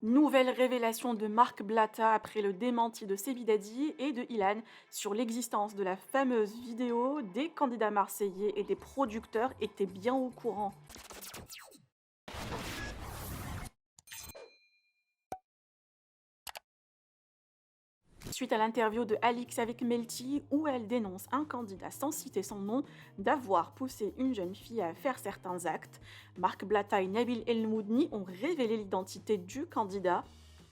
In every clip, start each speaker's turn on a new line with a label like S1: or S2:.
S1: Nouvelle révélation de Marc Blatta après le démenti de Sebidadi et de Ilan sur l'existence de la fameuse vidéo. Des candidats marseillais et des producteurs étaient bien au courant. Suite à l'interview de Alix avec Melty, où elle dénonce un candidat sans citer son nom d'avoir poussé une jeune fille à faire certains actes, Marc Blatta et Nabil El-Moudni ont révélé l'identité du candidat.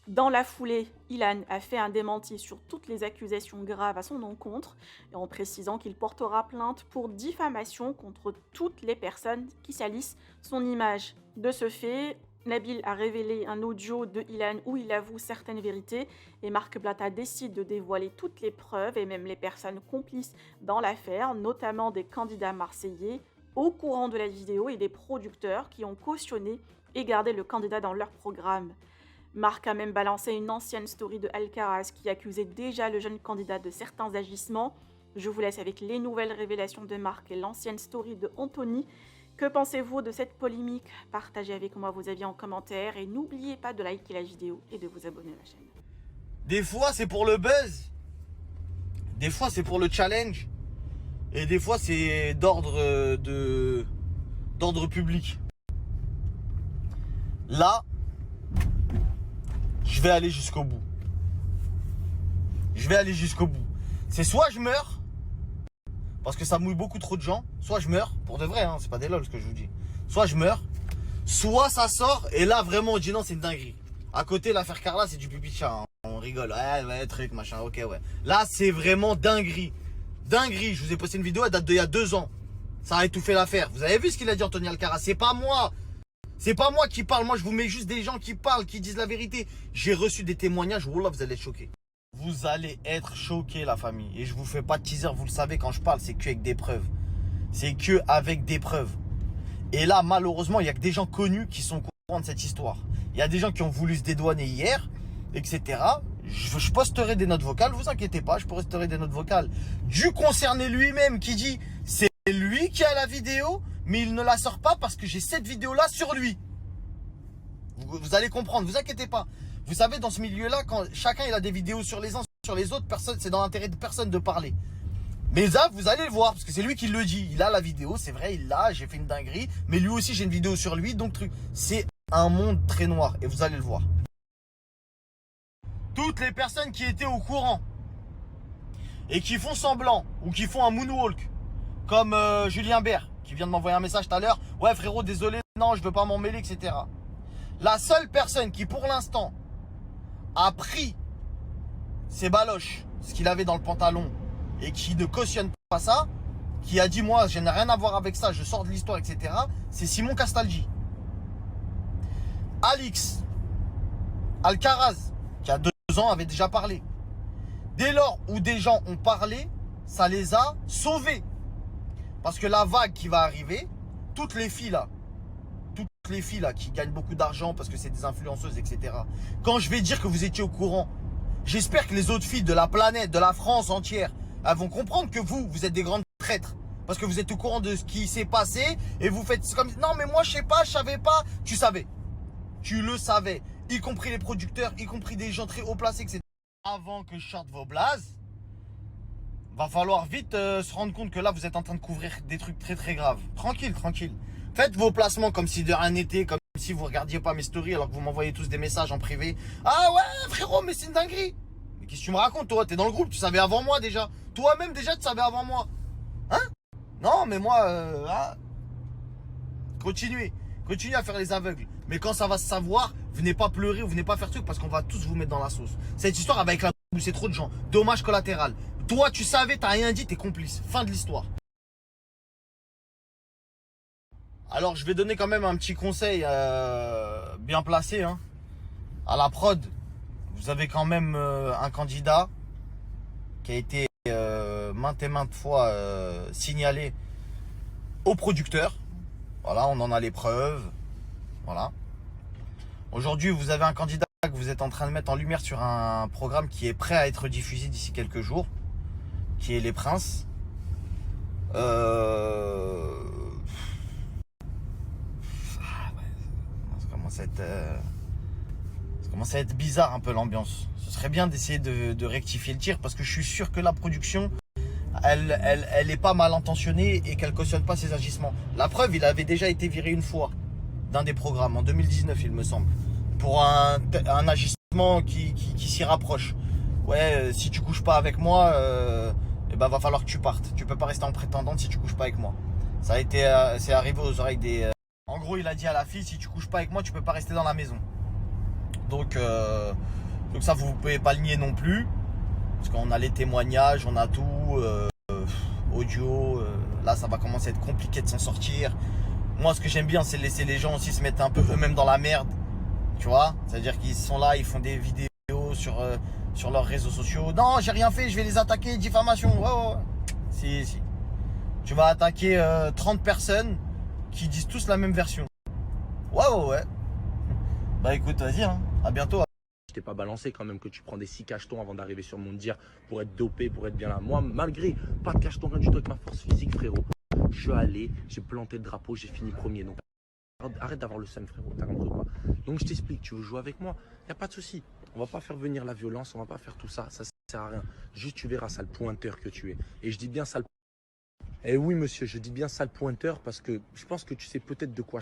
S1: Dans la foulée, Ilan a fait un démenti sur toutes les accusations graves à son encontre, en précisant qu'il portera plainte pour diffamation contre toutes les personnes qui salissent son image. De ce fait, Nabil a révélé un audio de Ilan où il avoue certaines vérités et Marc Blatta décide de dévoiler toutes les preuves et même les personnes complices dans l'affaire, notamment des candidats marseillais au courant de la vidéo et des producteurs qui ont cautionné et gardé le candidat dans leur programme. Marc a même balancé une ancienne story de Alcaraz qui accusait déjà le jeune candidat de certains agissements. Je vous laisse avec les nouvelles révélations de Marc et l'ancienne story de Anthony. Que pensez-vous de cette polémique? Partagez avec moi vos avis en commentaire et n'oubliez pas de liker la vidéo et de vous abonner à la chaîne.
S2: Des fois, c'est pour le buzz. Des fois, c'est pour le challenge. Et des fois, c'est d'ordre public. Là, je vais aller jusqu'au bout. Je vais aller jusqu'au bout. C'est soit je meurs, parce que ça mouille beaucoup trop de gens. Soit je meurs, pour de vrai, hein, c'est pas des lol ce que je vous dis. Soit je meurs, soit ça sort, et là, vraiment, on dit non, c'est une dinguerie. À côté, l'affaire Carla, c'est du pipi de chat. Hein. On rigole, ouais, truc, machin, ok, ouais. Là, c'est vraiment dinguerie. Dinguerie, je vous ai posté une vidéo, elle date d'il y a 2 ans. Ça a étouffé l'affaire. Vous avez vu ce qu'il a dit, Anthony Alcaraz? C'est pas moi. C'est pas moi qui parle. Moi, je vous mets juste des gens qui parlent, qui disent la vérité. J'ai reçu des témoignages. Oh là, vous allez être choqués. Vous allez être choqués, la famille. Et je vous fais pas de teaser, vous le savez, quand je parle, c'est que avec des preuves. C'est que avec des preuves. Et là, malheureusement, il y a que des gens connus qui sont au courant de cette histoire. Il y a des gens qui ont voulu se dédouaner hier, etc. Je posterai des notes vocales, vous inquiétez pas, je posterai des notes vocales du concerné lui-même qui dit c'est lui qui a la vidéo, mais il ne la sort pas parce que j'ai cette vidéo-là sur lui. Vous allez comprendre, vous inquiétez pas. Vous savez, dans ce milieu-là, quand chacun il a des vidéos sur les uns, sur les autres, personne, c'est dans l'intérêt de personne de parler. Mais là, vous allez le voir, parce que c'est lui qui le dit. Il a la vidéo, c'est vrai, il l'a, j'ai fait une dinguerie. Mais lui aussi, j'ai une vidéo sur lui, donc truc. C'est un monde très noir, et vous allez le voir. Toutes les personnes qui étaient au courant, et qui font semblant, ou qui font un moonwalk, comme Julien Bert, qui vient de m'envoyer un message tout à l'heure. Ouais frérot, désolé, non, je veux pas m'en mêler, etc. La seule personne qui, pour l'instant, a pris ses baloches, ce qu'il avait dans le pantalon, et qui ne cautionne pas ça, qui a dit moi je n'ai rien à voir avec ça, je sors de l'histoire, etc. C'est Simon Castaldi. Alix Alcaraz, qui a 2 ans, avait déjà parlé. Dès lors où des gens ont parlé, ça les a sauvés. Parce que la vague qui va arriver, toutes les filles là qui gagnent beaucoup d'argent parce que c'est des influenceuses, etc. Quand je vais dire que vous étiez au courant, j'espère que les autres filles de la planète, de la France entière, elles vont comprendre que vous êtes des grandes traîtres. Parce que vous êtes au courant de ce qui s'est passé et vous faites comme... Non mais moi je sais pas, je savais pas. Tu savais. Tu le savais. Y compris les producteurs, y compris des gens très haut placés, etc. Avant que je sorte vos blazes, va falloir vite se rendre compte que là vous êtes en train de couvrir des trucs très très graves. Tranquille, tranquille. Faites vos placements comme si de rien n'était, comme si vous regardiez pas mes stories alors que vous m'envoyez tous des messages en privé. Ah ouais frérot, mais c'est une dinguerie. Mais qu'est-ce que tu me racontes toi? T'es dans le groupe, tu savais avant moi déjà. Toi-même déjà tu savais avant moi. Hein? Non mais moi, continuez. Continuez à faire les aveugles. Mais quand ça va se savoir, venez pas pleurer ou venez pas faire truc parce qu'on va tous vous mettre dans la sauce. Cette histoire avec la c'est trop de gens. Dommage collatéral. Toi tu savais, t'as rien dit, t'es complice. Fin de l'histoire. Alors je vais donner quand même un petit conseil bien placé. Hein. À la prod, vous avez quand même un candidat qui a été maintes et maintes fois signalé au producteur. Voilà, on en a les preuves. Voilà. Aujourd'hui, vous avez un candidat que vous êtes en train de mettre en lumière sur un programme qui est prêt à être diffusé d'ici quelques jours, qui est Les Princes. Ça commence à être commence à être bizarre un peu l'ambiance. Ce serait bien d'essayer de rectifier le tir parce que je suis sûr que la production, elle est pas mal intentionnée et qu'elle cautionne pas ses agissements. La preuve, il avait déjà été viré une fois d'un des programmes, en 2019 il me semble, pour un agissement qui s'y rapproche. Ouais, si tu couches pas avec moi, eh ben va falloir que tu partes. Tu peux pas rester en prétendante si tu couches pas avec moi. Ça a été, c'est arrivé aux oreilles des... En gros, il a dit à la fille, si tu couches pas avec moi, tu peux pas rester dans la maison. Donc ça, vous pouvez pas le nier non plus. Parce qu'on a les témoignages, on a tout, audio. Là, ça va commencer à être compliqué de s'en sortir. Moi, ce que j'aime bien, c'est laisser les gens aussi se mettre un peu eux-mêmes dans la merde. Tu vois? C'est-à-dire qu'ils sont là, ils font des vidéos sur leurs réseaux sociaux. Non, j'ai rien fait, je vais les attaquer, diffamation. Ouais. Si. Tu vas attaquer 30 personnes qui disent tous la même version. Ouais. Bah écoute, vas-y, hein. À bientôt.
S3: Je t'ai pas balancé quand même que tu prends des 6 cachetons avant d'arriver sur mon dire pour être dopé, pour être bien là. Moi, malgré pas de cacheton, rien du tout avec ma force physique, frérot. Je suis allé, j'ai planté le drapeau, j'ai fini premier. Donc arrête d'avoir le seum, frérot. T'as compris ou pas? Donc je t'explique, tu veux jouer avec moi, y a pas de souci. On va pas faire venir la violence, on va pas faire tout ça, ça sert à rien. Juste tu verras, sale pointeur que tu es. Et je dis bien sale. Eh oui monsieur, je dis bien sale pointeur parce que je pense que tu sais peut-être de quoi